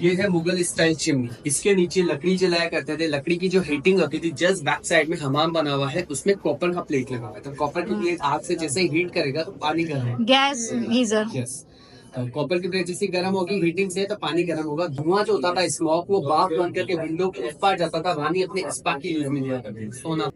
ये है Mughal style chimney. इसके नीचे लकड़ी जलाया करते थे। लकड़ी की जो हीटिंग होती थी, जस्ट बैक साइड में हमाम बना हुआ है, उसमें कॉपर का प्लेट लगा हुआ है। तो कॉपर की प्लेट आग से जैसे ही हीट करेगा तो पानी गर्म होगा। Gas geyser. यस, कॉपर की प्लेट जैसे गर्म होगी हीटिंग से तो पानी गर्म होगा। धुआं जो होता था स्मोक, वो बाफ बन करके विंडो के उस पार जाता था। रानी अपने स्पा की यूज में लिया करती थी। सोना,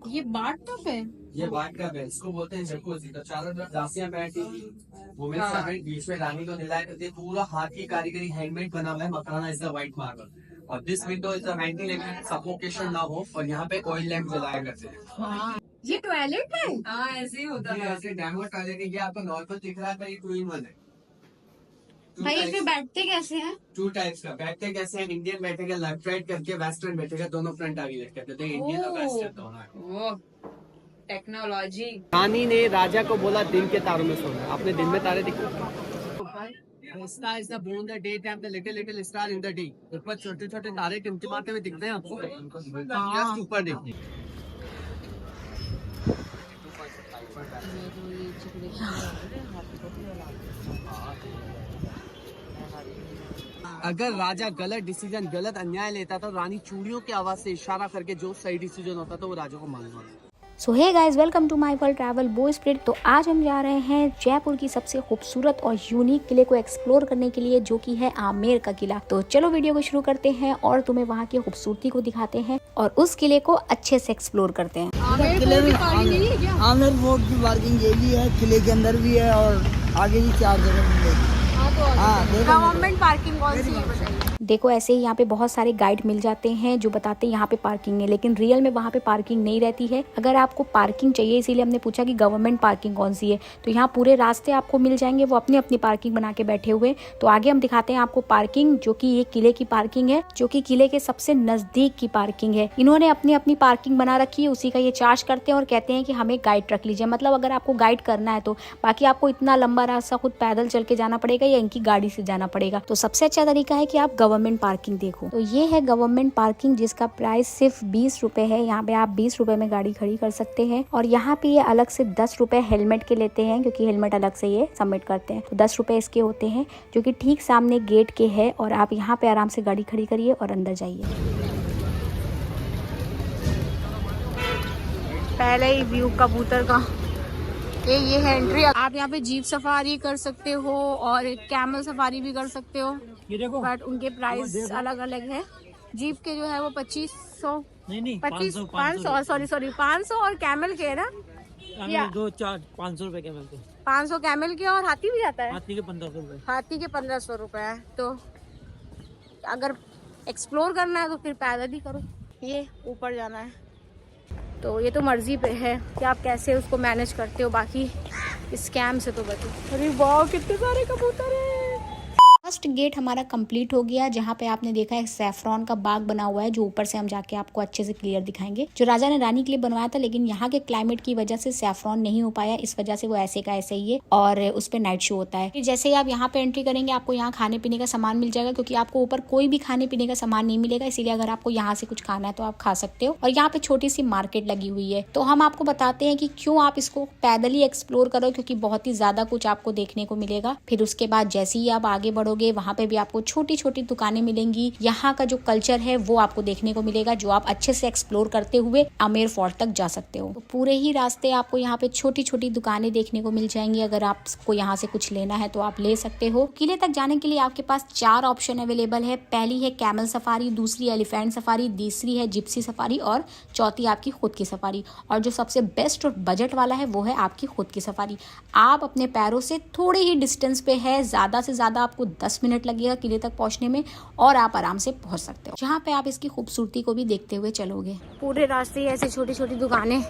ये बाट टॉप है। ये बात का है, इसको बोलते हैं जकूजी। तो चारों तरफ दासियां बैठी थी, वो मेरे सामने बीच में रानी को दिलाया करते। पूरा हाथ की कारीगरी, हैंडमेड बना हुआ है। मकाना इज द व्हाइट मार्बल और this window is the ventilation, suffocation ना हो। और यहाँ पे ऑयल लैंप जलाया करते हैं। हाँ, ये टॉयलेट है। हाँ ऐसे ही होता ये था। ऐसे डैमर टॉयलेट है। ये आपको नॉर्मल दिख रहा है पर ये 2 in 1 है। भाई इसमें बैठते कैसे हैं? 2 टाइप्स का बैठते कैसे हैं। इंडियन बैठेगा लेफ्ट राइट करके, वेस्टर्न बैठेगा दोनों फ्रंट आगे लेट करते थे। इंडियन और वेस्टर्न दोनों है। वो टेक्नोलॉजी। रानी ने राजा को बोला दिन के तारों में सोना। आपने दिन में तारे दिखे? The star is the born the daytime, the little star in the day. ऊपर छोटे छोटे तारे टिमटिमाते हुए दिखते हैं आपको। Just ऊपर देखिए। अगर राजा गलत डिसीजन, गलत अन्याय लेता तो रानी चूड़ियों की आवाज से इशारा करके जो सही डिसीजन होता तो वो राजा को मालूम होता। So hey guys, welcome to my world travel boy spirit. तो आज हम जा रहे हैं जयपुर की सबसे खूबसूरत और यूनिक किले को एक्सप्लोर करने के लिए, जो कि है आमेर का किला। तो चलो वीडियो को शुरू करते हैं और तुम्हें वहाँ की खूबसूरती को दिखाते हैं और उस किले को अच्छे से एक्सप्लोर करते हैं। आमेर फोर्ट की पार्किंग ये भी है, किले के अंदर भी है और आगे भी 4 जगह मिलेगी। गवर्नमेंट पार्किंग कौन सी है बताइए? देखो, ऐसे ही यहाँ पे बहुत सारे गाइड मिल जाते हैं जो बताते हैं यहाँ पे पार्किंग है, लेकिन रियल में वहाँ पे पार्किंग नहीं रहती है। अगर आपको पार्किंग चाहिए, इसीलिए हमने पूछा कि गवर्नमेंट पार्किंग कौन सी है। तो यहाँ पूरे रास्ते आपको मिल जाएंगे, वो अपनी अपनी पार्किंग बना के बैठे हुए। तो आगे हम दिखाते हैं आपको पार्किंग, जो कि ये किले की पार्किंग है, जो कि किले के सबसे नजदीक की पार्किंग है। इन्होंने अपनी अपनी पार्किंग बना रखी है, उसी का ये चार्ज करते हैं और कहते हैं कि हमें गाइड रख लीजिए। मतलब अगर आपको गाइड करना है तो, बाकी आपको इतना लंबा रास्ता खुद पैदल चल के जाना पड़ेगा या इनकी गाड़ी से जाना पड़ेगा। तो सबसे अच्छा तरीका है कि आप गवर्नमेंट पार्किंग देखो। तो ये है गवर्नमेंट पार्किंग, जिसका प्राइस सिर्फ 20 रुपए है। यहाँ पे आप 20 रुपए में गाड़ी खड़ी कर सकते हैं और यहाँ पे ये अलग से 10 रुपए हेलमेट के लेते हैं, क्योंकि हेलमेट अलग से ये सबमिट करते हैं। तो 10 रुपए इसके होते हैं, जो कि ठीक सामने गेट के है। और आप यहाँ पे आराम से गाड़ी खड़ी करिए और अंदर जाइए। पहले ही व्यू कबूतर का। ये है एंट्री। आप यहाँ पे जीप सफारी कर सकते हो और कैमल सफारी भी कर सकते हो, बट उनके प्राइस अलग अलग है। जीप के जो है वो 2500 500 और कैमल के है ना, या 500 रुपए कैमल के। 500 कैमल के। और हाथी भी जाता है। हाथी के 1500 रुपए। हाथी के 1500 रुपए है। तो अगर एक्सप्लोर करना है तो फिर पैदल ही करो। ये ऊपर जाना है तो ये तो मर्जी पे है कि आप कैसे उसको मैनेज करते हो। बाकी स्कैम से तो बचो। अरे वाह, कितने सारे कबूतर हैं। फर्स्ट गेट हमारा कंप्लीट हो गया, जहाँ पे आपने देखा है सैफरॉन का बाग बना हुआ है, जो ऊपर से हम जाके आपको अच्छे से क्लियर दिखाएंगे। जो राजा ने रानी के लिए बनवाया था, लेकिन यहाँ के क्लाइमेट की वजह से सैफरॉन नहीं हो पाया, इस वजह से वो ऐसे का ऐसे ही है और उस पर नाइट शो होता है। जैसे ही आप यहाँ पे एंट्री करेंगे, आपको यहाँ खाने पीने का सामान मिल जाएगा, क्योंकि आपको ऊपर कोई भी खाने पीने का सामान नहीं मिलेगा। इसीलिए अगर आपको यहाँ से कुछ खाना है तो आप खा सकते हो। और यहाँ पे छोटी सी मार्केट लगी हुई है। तो हम आपको बताते हैं कि क्यों आप इसको पैदल ही एक्सप्लोर करो, क्योंकि बहुत ही ज्यादा कुछ आपको देखने को मिलेगा। फिर उसके बाद जैसे ही आप आगे बढ़ोगे, वहाँ पे भी आपको छोटी छोटी दुकानें मिलेंगी। यहाँ का जो कल्चर है वो आपको देखने को मिलेगा, जो आप अच्छे से एक्सप्लोर करते हुए आमेर फोर्ट तक जा सकते हो। तो पूरे ही रास्ते आपको यहाँ पे छोटी छोटी दुकानें देखने को मिल जाएंगी। अगर आपको यहाँ से कुछ लेना है तो आप ले सकते हो। किले तक जाने के लिए आपके पास 4 ऑप्शन अवेलेबल है। पहली है कैमल सफारी, दूसरी एलिफेंट सफारी, तीसरी है जिप्सी सफारी और चौथी आपकी खुद की सफारी। और जो सबसे बेस्ट और बजट वाला है वो है आपकी खुद की सफारी। आप अपने पैरों से थोड़े ही डिस्टेंस पे है, ज्यादा से ज्यादा आपको 10 मिनट लगेगा किले तक पहुंचने में और आप आराम से पहुंच सकते हो, जहां पे आप इसकी खूबसूरती को भी देखते हुए चलोगे। पूरे रास्ते ऐसे छोटी छोटी दुकानें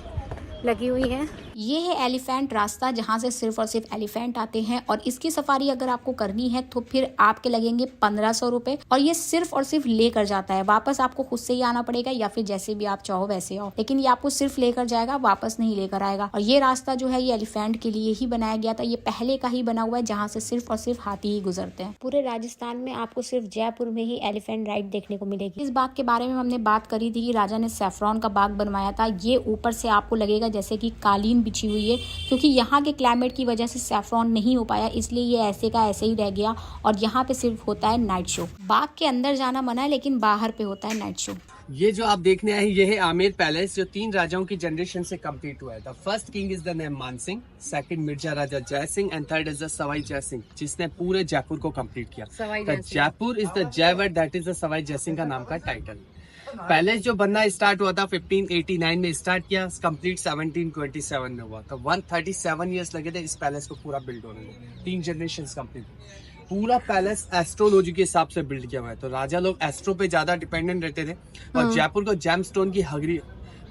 लगी हुई है। ये है एलिफेंट रास्ता, जहाँ से सिर्फ और सिर्फ एलिफेंट आते हैं। और इसकी सफारी अगर आपको करनी है तो फिर आपके लगेंगे 1500 रुपए। और ये सिर्फ और सिर्फ लेकर जाता है, वापस आपको खुद से ही आना पड़ेगा, या फिर जैसे भी आप चाहो वैसे आओ। लेकिन ये आपको सिर्फ लेकर जाएगा, वापस नहीं लेकर आएगा। और ये रास्ता जो है ये एलिफेंट के लिए ही बनाया गया था। ये पहले का ही बना हुआ है, जहाँ से सिर्फ और सिर्फ हाथी ही गुजरते हैं। पूरे राजस्थान में आपको सिर्फ जयपुर में ही एलिफेंट राइड देखने को मिलेगी। इस बाग के बारे में हमने बात करी थी कि राजा ने सैफरॉन का बाग बनवाया था। ये ऊपर से आपको लगेगा जैसे कि कालीन बिछी हुई है, क्योंकि यहाँ के क्लाइमेट की वजह से सैफरॉन नहीं हो पाया, इसलिए ये ऐसे का ऐसे ही रह गया। और यहाँ पे सिर्फ होता है नाइट शो। बाग के अंदर जाना मना है, लेकिन बाहर पे होता है नाइट शो। ये जो आप देखने आए हैं ये है आमेर पैलेस, जो 3 राजाओं की जनरेशन से कंप्लीट हुआ है। The first king is the name Mansingh, second Mirza Raja Jai Singh and third is the Sawai Jai Singh, जिसने पूरे जयपुर को कंप्लीट किया। The Jaipur is the Jaivar, that is the Sawai Jai Singh का नाम का टाइटल। पैलेस जो बनना स्टार्ट हुआ था 1589 में स्टार्ट किया, कंप्लीट 1727 में हुआ। तो 137 ईयर्स लगे थे इस पैलेस को पूरा बिल्ड होने में, 3 जनरेशन कंप्लीट। पूरा पैलेस एस्ट्रोलॉजी के हिसाब से बिल्ड किया हुआ है। तो राजा लोग एस्ट्रो पे ज्यादा डिपेंडेंट रहते थे और जयपुर को जेमस्टोन की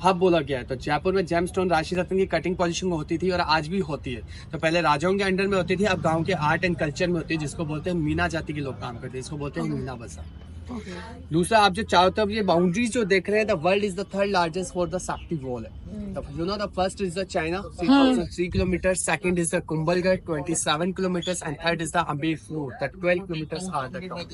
हब बोला गया है। तो जयपुर में जेमस्टोन राशि रत्न की कटिंग पॉलिशिंग होती थी और आज भी होती है। तो पहले राजाओं के अंडर में होती थी, अब गांव के आर्ट एंड कल्चर में होती है, जिसको बोलते हैं मीना जाति के लोग काम करते हैं, इसको बोलते हैं मीना बसा। दूसरा, आप जो चारों तरफ ये बाउंड्रीज जो देख रहे हैं, the world is the third largest for the साक्टी वॉल है। You know the first is the China 3,003 kilometre, second is the Kumbhalgarh 27 kilometre and third is the Amber fort the 12 kilometre are the top.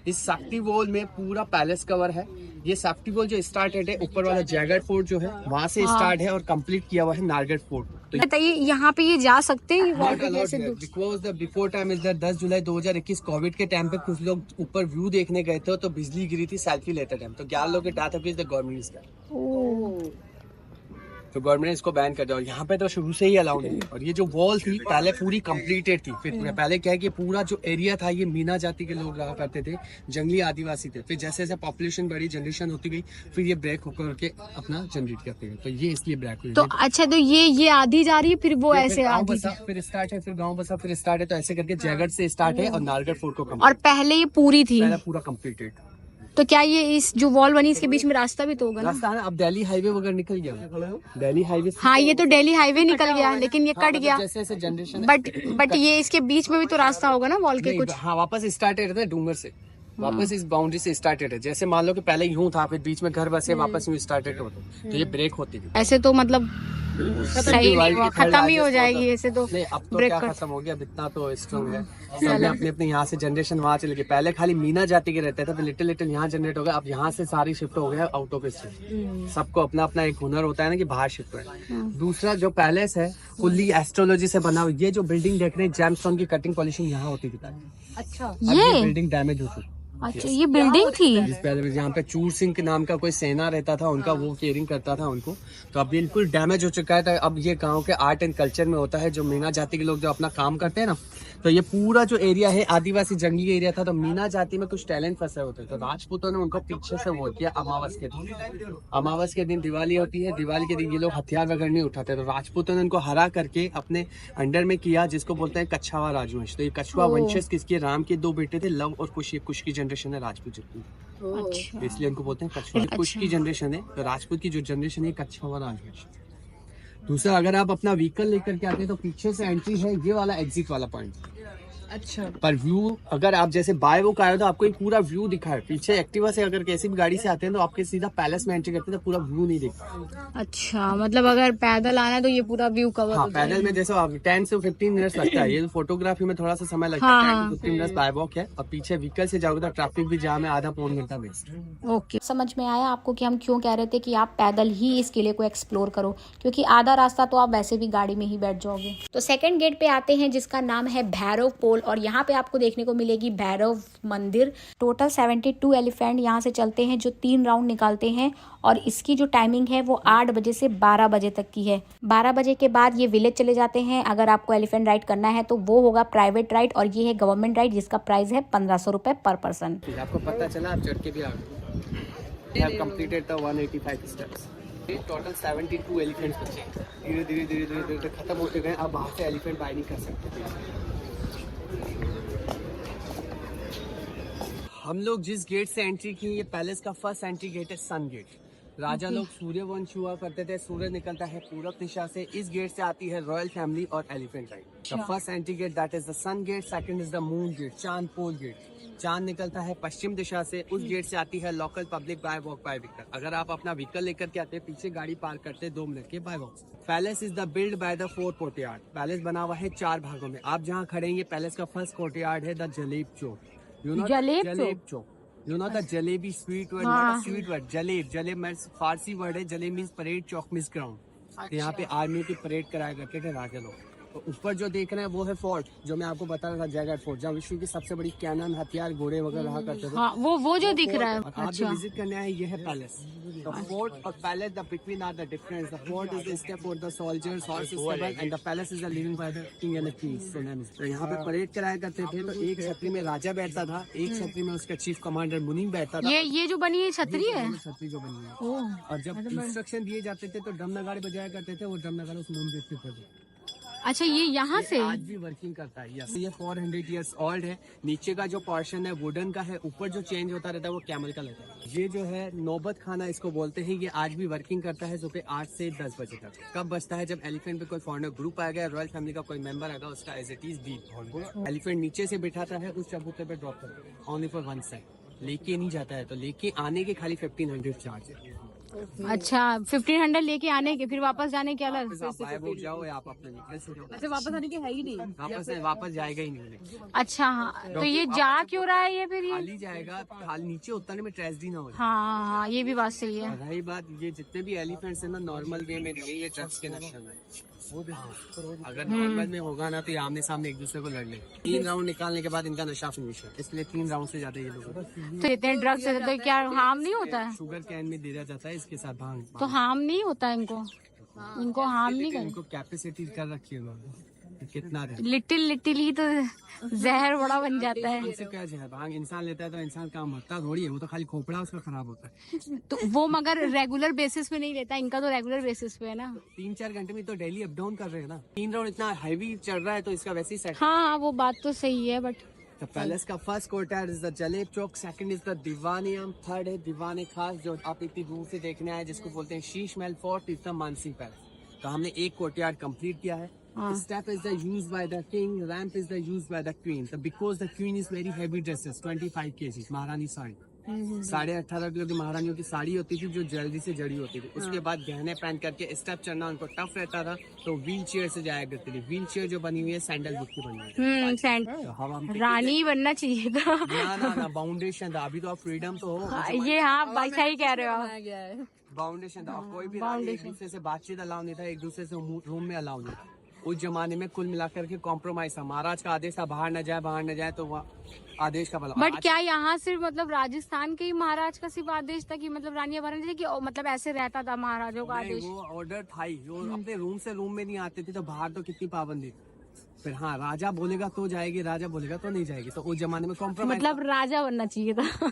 इस साक्टी wall में पूरा palace cover है। ये साक्टी wall जो started है, ऊपर वाला जयगढ़ फोर्ट जो है वहां से स्टार्ट है और कंप्लीट किया हुआ है नारगढ़ फोर्ट। तो बताइए यहाँ पे ये जा सकते हैं because the before time is the 10 July 2021 Covid के टाइम पे कुछ लोग ऊपर व्यू देखने गए थे तो बिजली गिरी थी, सेल्फी लेते टाइम, तो 11 लोग की डेथ हो गई, द गवर्नमेंट इसका, तो गवर्नमेंट ने इसको बैन कर दिया। और यहाँ पे तो शुरू से ही अलाउड है। और ये जो वॉल थी पहले पूरी कंप्लीटेड थी, फिर पहले क्या है कि पूरा जो एरिया था ये मीना जाति के लोग रहा करते थे, जंगली आदिवासी थे। फिर जैसे जैसे पॉपुलेशन बढ़ी, जनरेशन होती गई, फिर ये ब्रेक होकर के अपना जनरेट करते गए, तो ये इसलिए ब्रेक हुई। तो अच्छा, तो ये आधी जा रही है, फिर वो ऐसे आधी फिर स्टार्ट है, फिर गाँव बसा फिर स्टार्ट है, तो ऐसे करके जयगढ़ से स्टार्ट है और नारगढ़ फोर्ट को और पहले ये पूरी थी, पूरा कम्प्लीटेड। तो क्या ये इस जो वॉल बनी इसके बीच में रास्ता भी तो होगा ना? रास्ता है, अब दिल्ली हाईवे वगैरह निकल गया, दिल्ली हाईवे। हाँ, ये तो दिल्ली हाईवे निकल गया, लेकिन ये कट गया। जैसे जैसे जनरेशन, बट ये इसके बीच में भी तो रास्ता होगा ना वॉल के कुछ? हाँ, वापस स्टार्टेड है डूंगर से, वापस इस बाउंड्री से स्टार्टेड है। जैसे मान लो कि पहले यूं था, फिर बीच में घर बसे, वापस यूं स्टार्टेड होता, तो ये ब्रेक होती थी। ऐसे तो मतलब सही खत्म ही हो जाएगी ऐसे तो। नहीं, अब तो क्या खत्म हो गया, अब इतना तो स्ट्रॉन्ग है। सबने अपने अपने यहाँ से जनरेशन वहाँ चले गए। पहले खाली मीना जाति के रहते थे, फिर लिटिल लिटिल यहाँ जनरेट हो गया। अब यहाँ से सारी शिफ्ट हो गया आउट ऑफ स्टेट। सबको अपना अपना एक हुनर होता है ना कि बाहर शिफ्ट है। दूसरा जो पैलेस है फुल्ली एस्ट्रोलॉजी से बना हुआ। ये जो बिल्डिंग देख रहे हैं, जेमस्टोन की कटिंग पॉलिशिंग यहाँ होती थी। अच्छा, ये बिल्डिंग डैमेज हो चुकी। अच्छा, ये बिल्डिंग थी पहले यहाँ पे चूर सिंह के नाम का कोई सेना रहता था, उनका वो केयरिंग करता था उनको। तो अब बिल्कुल डैमेज हो चुका है। तो अब ये गांव के आर्ट एंड कल्चर में होता है, जो मीना जाति के लोग जो अपना काम करते हैं ना, तो ये पूरा जो एरिया है आदिवासी जंगली एरिया था, तो मीना जाति में कुछ टैलेंट फंसे होते, तो राजपूतों ने उनको पीछे से वो किया। अमावस के दिन दिवाली होती है, दिवाली के दिन ये लोग हथियार वगैरह नहीं उठाते, तो राजपूतों ने उनको हरा करके अपने अंडर में किया, जिसको बोलते हैं कछावा राजवंश। तो ये कछुआ वंशज किसके, राम के 2 बेटे थे, लव और कुश। ये कुश की जनरेशन है राजपूत जितनी, इसलिए उनको बोलते हैं कछुआ। कुश की जनरेशन है, तो राजपूत की जो जनरेशन है कछावा राजवंश। दूसरा, अगर आप अपना व्हीकल लेकर के आते हैं तो पीछे से एंट्री है, ये वाला एग्जिट वाला पॉइंट। अच्छा, पर व्यू अगर आप जैसे बाय वो आए तो आपको एक पूरा व्यू दिखा है। पीछे एक्टिवा से अगर कैसी भी गाड़ी से आते हैं तो आपके सीधा पैलेस में एंट्री करते हैं, तो पूरा व्यू नहीं दिखता। अच्छा, मतलब अगर पैदल आना है तो ये पूरा व्यू कवर। हाँ, पैदल में जैसे 10 से 15 मिनट्स लगता है। ये फोटोग्राफी में थोड़ा सा समय लगता है, 10 से 15 मिनट्स बाय वॉक है। और पीछे व्हीकल से जाओगे तो ट्रैफिक भी जाम है, आधा पौन घंटा वेस्ट। ओके, समझ में आया आपको कि हम क्यों कह रहे थे कि आप पैदल ही इस किले को एक्सप्लोर करो, क्योंकि आधा रास्ता तो आप वैसे भी गाड़ी में ही बैठ जाओगे। तो सेकंड गेट पे आते हैं, जिसका नाम है भैरव पोल, और यहाँ पे आपको देखने को मिलेगी भैरव मंदिर। टोटल 72 एलिफेंट यहाँ से चलते हैं, जो 3 राउंड निकालते हैं, और इसकी जो टाइमिंग है वो 8 बजे से 12 बजे तक की है। 12 बजे के बाद ये विलेज चले जाते हैं। अगर आपको एलिफेंट राइड करना है तो वो होगा प्राइवेट राइड, और ये है गवर्नमेंट राइड, जिसका प्राइस है 1500 रुपए पर पर्सन। आपको पता चला, आप चढ़ के भी आ गए। Completed the 185 steps. Total 72 elephants बचे। धीरे धीरे धीरे धीरे धीरे खत्म होते गए। अब बाहर से एलिफेंट बाय नहीं कर सकते। हम लोग जिस गेट से एंट्री की, ये पैलेस का फर्स्ट एंट्री गेट है सन गेट। राजा लोग सूर्यवंश हुआ करते थे, सूर्य निकलता है पूरब दिशा से। इस गेट से आती है रॉयल फैमिली और elephant ride. The first entry gate that is the sun gate, second is the moon gate, Chand Pol gate. चांद निकलता है पश्चिम दिशा से, उस गेट से आती है local public bye walk bye vehicle. अगर आप अपना व्हीकल लेकर के आते हैं, पीछे गाड़ी पार्क करते हैं 2 मिनट के bye walk. Palace is the build by the 4 courtyard. Palace बना हुआ है 4 भागों में। आप जहाँ खड़े हैं, ये पैलेस का फर्स्ट कोर्टयार्ड है, the Jaleb Chowk. Jaleb Chowk, you know the jalebi sweet word, not sweet word. Jaleb, Jaleb Farsi word है। Jaleb means parade, chowk means ground. तो यहाँ पे आर्मी की परेड कराया करते थे राजा लोग। तो ऊपर जो देख रहे हैं वो है फोर्ट, जो मैं आपको बता रहा था, जयगढ़ फोर्ट, जहाँ विश्व की सबसे बड़ी कैनन, हथियार, घोड़े वगैरह रहा करते थे। हाँ, वो जो दिख रहा है। और आप जो विजिट करने आए ये है पैलेस। द फोर्ट और palace, the between are the difference. The fort is the step for the soldiers, horse stable, and the palace is the living by the king and the queen. तो यहाँ पे parade कराया करते थे, तो एक छतरी में राजा बैठता था, एक छतरी में उसका चीफ कमांडर मुनीम बैठता था। ये जो बनी है छतरी है। छतरी जो बनी है। और जब इंस्ट्रक्शन दिए जाते थे तो ड्रम नगाड़े बजाया करते थे, वो ड्रम नगाड़े उस मून बेस पे थे। अच्छा, ये यहाँ से आज भी वर्किंग करता है। ये 400 इयर्स ओल्ड है। नीचे का जो पोर्शन है वुडन का है, ऊपर जो चेंज होता रहता है वो कैमल का रहता है। ये जो है नौबत खाना इसको बोलते हैं, ये आज भी वर्किंग करता है सुबह 8 से 10 बजे तक। कब बचता है? जब एलिफेंट पे कोई फॉरेनर ग्रुप आ गया, रॉयल फैमिली का कोई मेंबर आएगा, उसका as it is beat elephant नीचे से बिठाता है, उस चबूतरे पे ड्रॉप करता है, ओनली फॉर वन साइड। लेके नहीं जाता है, तो लेके आने के खाली 1500 चार्ज है। अच्छा, 1500 लेके आने के, फिर वापस जाने के अलग। आप गायब हो जाओ या आप अपने निकले से जाओ। अच्छा, वापस आने के है ही नहीं। वापस जाएगा ही नहीं। अच्छा, हाँ, तो ये जा क्यों रहा है ये फिर? ये खाली जाएगा, खाली नीचे उतरने में ट्रेजेडी ना हो। हाँ, ये भी बात सही है। रही बात, ये जितने भी एलिफेंट्स है ना नॉर्मल वे में नहीं, ये ड्रग्स के नशे में। अगर नॉर्मल में होगा ना तो ये आमने सामने एक दूसरे को लड़ ले। 3 राउंड निकालने के बाद इनका नशा फिनिश है, इसलिए 3 राउंड से ज्यादा ये लोग। तो इतने ड्रग्स तो क्या हार्म नहीं होता है? शुगर कैन में दिया जाता है इसके साथ भांग। तो हार्म नहीं होता इनको? इनको हार्म नहीं कर? इनको कैपेसिटी कर रखी है उन्होंने, कितना लिटिल ही तो जहर बड़ा बन जाता है। इससे क्या जहर? भांग इंसान लेता है तो इंसान काम मरता थोड़ी है, वो तो खाली खोपड़ा उसका खराब होता है। तो वो मगर रेगुलर बेसिस पे नहीं लेता, इनका तो रेगुलर बेसिस पे है ना। 3-4 घंटे में तो डेली अप डाउन कर रहे हैं ना। 3 राउंड इतना हैवी चल रहा है तो इसका वैसे ही सेट। हाँ, वो बात तो सही है, बट The पैलेस का first courtyard is the Jaleb Chowk, second is the दीवाने आम, थर्ड है दीवाने खास, जो आप इतनी दूर से देखने आए, जिसको बोलते हैं Sheesh Mahal, fourth is the Mansingh palace. तो हमने एक कोर्टयार्ड कंप्लीट किया है। Step is the used by the king, ramp is the used by the queen. So because the queen is very heavy dresses, 25 kg, महारानी साड़ी, 18.5 किलो की महारानियों की साड़ी होती थी जो जल्दी से जड़ी होती थी। उसके बाद गहने पहन करके स्टेप चढ़ना उनको टफ रहता था, तो व्हील चेयर से जाया करती थी। व्हील चेयर जो बनी हुई है सैंडलवुड की बनी हुई है। तो हवा में रानी बनना चाहिए था। ना फाउंडेशन था। अभी तो आप फ्रीडम तो हो। ये हाँ, भाई सही कह रहे हो आप। फाउंडेशन था। कोई भी रानी एक दूसरे से बातचीत अलाउ नहीं था, एक दूसरे से रूम में अलाउ नहीं था। उस जमाने में कुल मिलाकर के कॉम्प्रोमाइज था। महाराज का आदेश था बाहर न जाए तो वह आदेश का भला। बट क्या यहाँ सिर्फ मतलब राजस्थान के ही महाराज का सिर्फ आदेश था कि मतलब रानियां बनना चाहिए, कि मतलब ऐसे रहता था महाराजों का आदेश? वो ऑर्डर था ही, जो अपने रूम से रूम में नहीं आते थे, तो बाहर तो कितनी पाबंदी। फिर हाँ, राजा बोलेगा तो जाएगी, राजा बोलेगा तो नहीं जाएगी। तो उस जमाने में कॉम्प्रोमाइज, मतलब राजा बनना चाहिए था।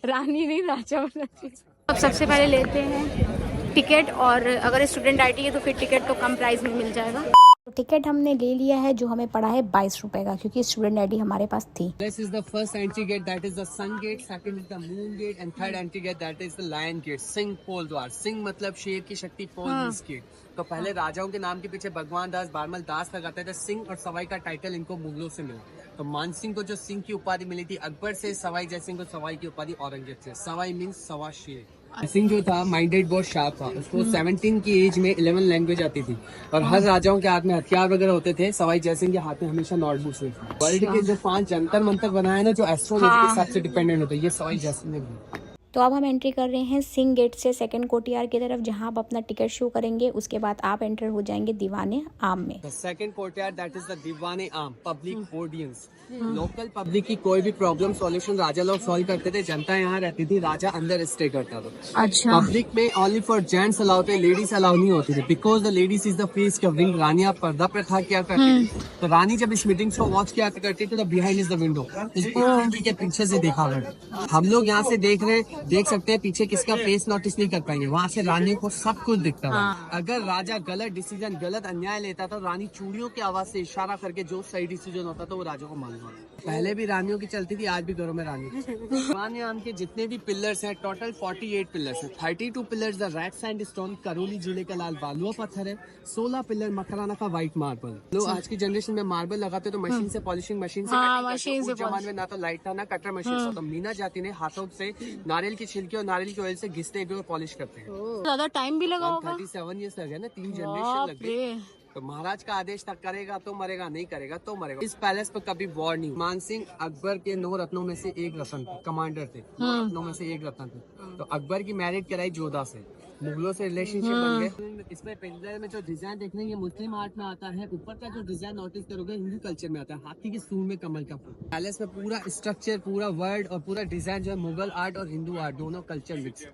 रानी नहीं, राजा बनना चाहिए। अब सबसे पहले लेते हैं टिकट, और अगर स्टूडेंट आईडी है तो फिर टिकट तो कम प्राइस में मिल जाएगा। तो टिकट हमने ले लिया है, जो हमें पड़ा है 22 रुपए का, क्योंकि स्टूडेंट आईडी हमारे पास थी। This is the first entry gate, that is the sun gate, second is the moon gate, and third entry gate, that is the lion gate, Singh पोल द्वार। सिंह मतलब शेर की शक्ति, पोल मींस गेट। तो पहले राजाओं के नाम के पीछे भगवान दास, बारमल दास लगाते थे। सिंह और सवाई का टाइटल इनको मुगलों से मिला। तो मानसिंह को जो सिंह की उपाधि मिली थी अकबर से, सवाई जयसिंह को सवाई की उपाधि औरंगजेब से। सवाई मीन्स सवा शेर। सिंह जो था माइंडेड बहुत शार्प था। उसको 17 की एज में 11 लैंग्वेज आती थी, और हर राजाओं के हाथ में हथियार वगैरह होते थे। सवाई जयसिंह के हाथ में हमेशा नोटबुक्स थी। वर्ल्ड के जो 5 जंतर मंतर बनाए ना, जो एस्ट्रोनॉमी के हिसाब से डिपेंडेंट होते हैं, ये सवाई जयसिंह ने भी। तो अब हम एंट्री कर रहे हैं सिंह गेट से सेकंड कोर्टयार्ड की तरफ, जहां आप अपना टिकट शो करेंगे। उसके बाद आप एंटर हो जाएंगे दीवाने आम में। The second courtyard, that is the दीवाने आम, पब्लिक ऑडियंस। लोकल पब्लिक की कोई भी प्रॉब्लम सॉल्यूशन राजा लोग सॉल्व करते थे। जनता यहाँ रहती थी, राजा अंदर स्टे करता था। अच्छा, पब्लिक में ओनली फॉर जेंट्स अलाउ थे, लेडीज अलाउ नहीं होती थी, because the ladies is the face covering. रानियां पर्दा प्रथा किया करती थी। तो रानी जब इस मीटिंग्स को वॉच किया करती थी, तो बिहाइंड इज द विंडो, के पीछे से देखा करते। हम लोग यहाँ से देख सकते हैं पीछे किसका फेस नोटिस नहीं कर पाएंगे, वहाँ से रानी को सब कुछ दिखता था। अगर राजा गलत डिसीजन, गलत अन्याय लेता था, रानी चूड़ियों की आवाज से इशारा करके जो सही डिसीजन होता था वो राजा को मालूम होता। पहले भी रानियों की चलती थी, आज भी घरों में रानी। दीवाने आम के जितने भी पिलर्स हैं, टोटल 48 पिलर्स हैं। 32 pillars the red sandstone, Karauli जिले का लाल बालुआ पत्थर है। 16 पिलर मकराना का व्हाइट मार्बल। लोग आज की जनरेशन में मार्बल लगाते तो मशीन से पॉलिशिंग, मशीन से मशीन से। उस जमाने में ना तो लाइट था ना कटर मशीन था, तो मीना जाती ने हाथों से नारियल की छिलके और नारियल की ऑयल से घिसते हुए पॉलिश करते हैं। ज्यादा टाइम भी लगा होगा। 37 ईयर्स लगे ना, 3 जनरेशन लग गई। तो महाराज का आदेश था, करेगा तो मरेगा, नहीं करेगा तो मरेगा। इस पैलेस पर कभी वॉर नहीं। मानसिंह अकबर के 9 रत्नों में से एक रत्न थे, कमांडर थे। 9 रत्नों में से एक रत्न थे। तो अकबर की मैरिज कराई जोधा से। मुगलों से रिलेशनशिप बन गए। इसमें पिलर में जो डिजाइन देखने ये मुस्लिम आर्ट में आता है, ऊपर का जो डिजाइन नोटिस करोगे हिंदू कल्चर में आता है, हाथी की सूंड में कमल का फूल। पैलेस में पूरा स्ट्रक्चर, पूरा वर्ड और पूरा डिजाइन जो है मुगल आर्ट और हिंदू आर्ट दोनों कल्चर मिक्स।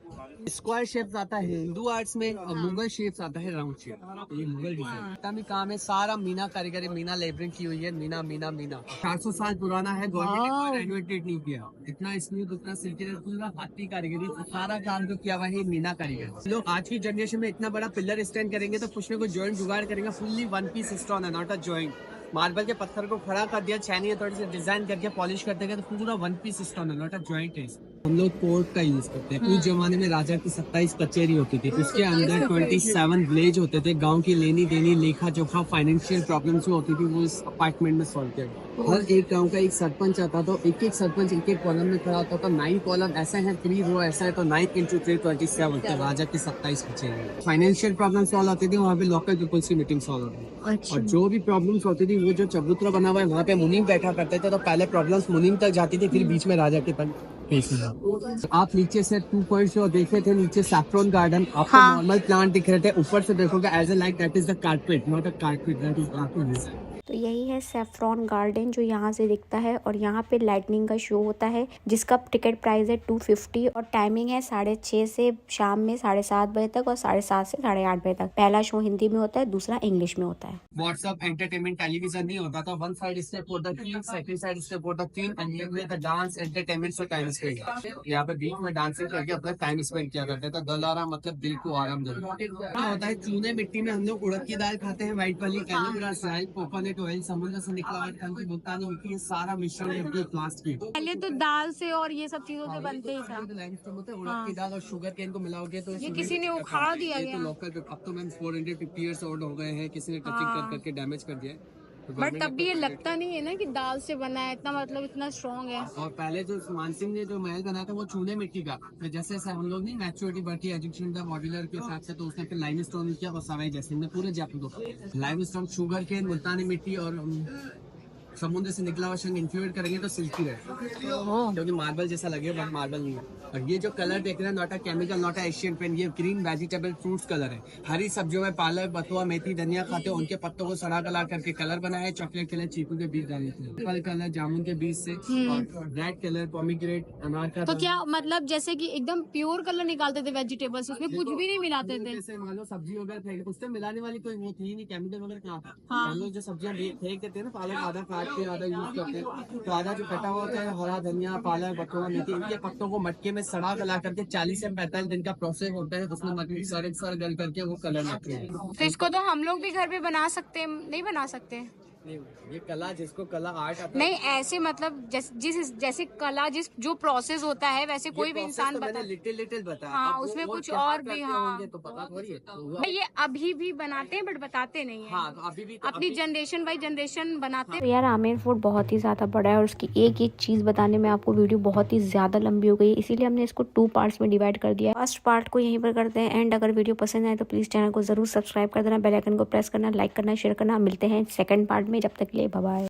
स्क्वायर शेप आता है हिंदू आर्ट्स में और मुगल शेप आता है राउंड शेप। ये मुगल डिजाइन इतना भी काम है, सारा मीना कारीगरी, मीना लेबरिंग की हुई है। मीना मीना मीना 400 साल पुराना है, गवर्नमेंट ने कोई रेनोवेटेड नहीं किया। इतना स्मूथ, इतना सिल्की, पूरा हाथी कारीगरी, सारा काम जो किया हुआ है मीना कारीगरी। लोग आज की जनरेशन में इतना बड़ा पिलर स्टैंड करेंगे तो कुछ ना कुछ जॉइंट जुगाड़ करेंगे। फुल्ली वन पीस स्टोन है, नॉट अ जॉइंट। मार्बल के पत्थर को खड़ा कर दिया, छेनी थोड़ी सी डिजाइन करके पॉलिश करते गए तो पूरा वन पीस स्टोन है, नॉट अ जॉइंट है। हम लोग पोर्ट का यूज करते हैं। उस जमाने में राजा की 27 कचहरी होती थी, उसके अंदर 27 विलेज होते थे। गांव की लेनी देनी, लेखा जोखा, फाइनेंशियल प्रॉब्लम्स जो होती थी वो इस अपार्टमेंट में सॉल्व किया। हर एक गांव का एक सरपंच आता था, एक एक सरपंच एक एक कॉलम में खड़ा होता था। 9 कॉलम ऐसे हैं, 3 रो ऐसा है, तो 9 × 3 27 राजा की 27 कचहरी। फाइनेंशियल प्रॉब्लम सॉल्व होती थी, वहाँ पे लोकल पीपल्स की मीटिंग सॉल्व होती थी। और जो भी प्रॉब्लम्स होती थी, वो जो चबूतरा बना हुआ है वहाँ पे मुनीम बैठा करते थे, तो पहले प्रॉब्लम्स मुनीम तक जाती थी, फिर बीच में राजा के तक पेश हुआ। आप नीचे से 2 पॉइंट्स जो देखे थे, नीचे सैफ्रॉन गार्डन, आपको नॉर्मल प्लांट दिख रहे थे, ऊपर से देखोगे as a like that is the carpet, not a carpet, that is carpet. तो यही है सैफ्रॉन गार्डन जो यहाँ से दिखता है और यहाँ पे लाइटनिंग का शो होता है जिसका टिकट प्राइस है 250 और टाइमिंग है 6:30 से शाम में 7:30 बजे तक और 7:30 से 8:30 बजे तक। पहला शो हिंदी में होता है, दूसरा इंग्लिश में होता है। व्हाट्सएप एंटरटेनमेंट टेलीविजन नहीं होता था। One side step for the queen, second side step for the queen and ये में the dance entertainment for time spend. यहाँ पे बीच में डांसिंग करके अपना टाइम स्पेंड किया करते थे। दिल आराम मतलब दिल को आराम देना होता है। चूने मिट्टी में हम लोग उड़द की दाल खाते हैं, व्हाइट वाली, एलोवेरा जेल, कोकोनट ऑयल, समुद्र से निकला हुआ टंकी की मुल्तानी मिट्टी, ये सारा मिश्रण है प्लास्टिक। पहले तो दाल से और ये सब चीजों से बनते ही था। उड़द की दाल और शुगर केन को मिलाओगे तो ये किसी ने उखाड़ दिया ये गया। तो लोकल। अब तो मैम 450 इयर्स ओल्ड हो गए हैं, किसी ने टचिंग कर करके डैमेज कर दिया है। तो बट government तब ने भी ये protect लगता नहीं है ना कि दाल से बना है, इतना मतलब इतना स्ट्रॉन्ग है। और पहले जो मानसिंह ने जो महल बनाया था वो चूने मिट्टी का। तो जैसे जैसे हम लोग नहीं मैच्योरिटी बढ़ती है, एजुकेशन का मॉड्यूलर के हिसाब से, तो उसने फिर लाइम स्टोन किया और सवाई जैसे ने पूरे जयपुर को लाइम स्टोन, शुगर केन, मुल्तानी मिट्टी और समुद्र से निकला हुआ शंख इंफ्यूज करेंगे तो सिल्की रहेगा, क्योंकि मार्बल जैसा लगे बट मार्बल नहीं है। और ये जो कलर देख रहे हैं, not a chemical, not a Asian paint, ये ग्रीन वेजिटेबल फ्रूट्स कलर है। हरी सब्जियों में पालक, बथुआ, मेथी, धनिया खाते हैं, उनके पत्तों को सड़ा गला करके कलर बनाया है। चॉकलेट कलर चीकू के बीज डाले थे, फल कलर जामुन के बीज से, और रेड कलर पोमीग्रेनेट, अनार का। तो क्या मतलब जैसे कि एकदम प्योर कलर निकालते थे वेजिटेबल्स, उसमें कुछ भी नहीं मिलाते थे? जैसे मान लो सब्जी वगैरह फेंक, उससे मिलाने वाली कोई वो थी नहीं, केमिकल वगैरह कहाँ था। हाँ। हम लोग जो सब्जियां फेंक देते हैं ना, पालक आधा काट के आधा यूज करते हैं, तो आधा जो कटा हुआ होता है, हरा धनिया, पालक, बथुआ, मेथी, इनके पत्तों को मटके में सड़ा गला करके 40 से 45 दिन का प्रोसेस होता है। उसमें मटकी सर गल करके वो कलर लगते हैं। तो इसको तो हम लोग भी घर पे बना सकते हैं, नहीं बना सकते? ये कला, जिसको कला आर्ट आता है, नहीं ऐसे मतलब जैसे कला जिस जो प्रोसेस होता है वैसे कोई भी इंसान बता। लिटिल बताया। हाँ, अब वो उसमें और कुछ क्या और भी, करते हाँ। होंगे तो पता थोड़ी है। भाई ये अभी भी बनाते हैं बट बताते नहीं है। हाँ, तो अभी भी अपनी जनरेशन बाई जनरेशन बनाते तो यार आमेर फोर्ट बहुत ही ज़्यादा बड़ा है और उसकी एक एक चीज़ बताने में आपको वीडियो बहुत ही ज़्यादा लंबी हो गई है, इसीलिए हमने इसको 2 पार्ट्स में डिवाइड कर दिया है। फर्स्ट पार्ट को यहीं पर करते हैं एंड अगर वीडियो पसंद आए तो प्लीज़ चैनल को ज़रूर सब्सक्राइब कर देना, बेल आइकन को प्रेस करना, लाइक करना, शेयर करना। मिलते हैं सेकंड पार्ट में, जब तक के लिए बाय बाय।